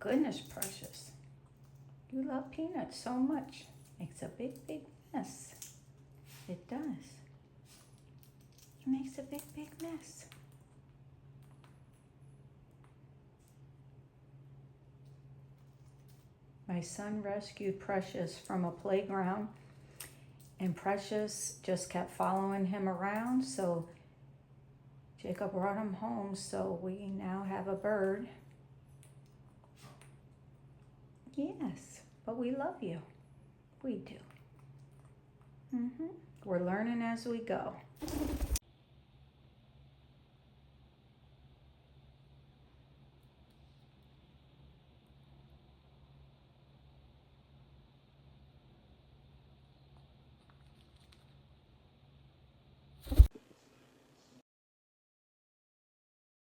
goodness, Precious. You love peanuts so much. Makes a big, big mess. It does. It makes a big, big mess. My son rescued Precious from a playground, and Precious just kept following him around, so Jacob brought him home, so we now have a bird. Yes, but we love you. We do. We're learning as we go.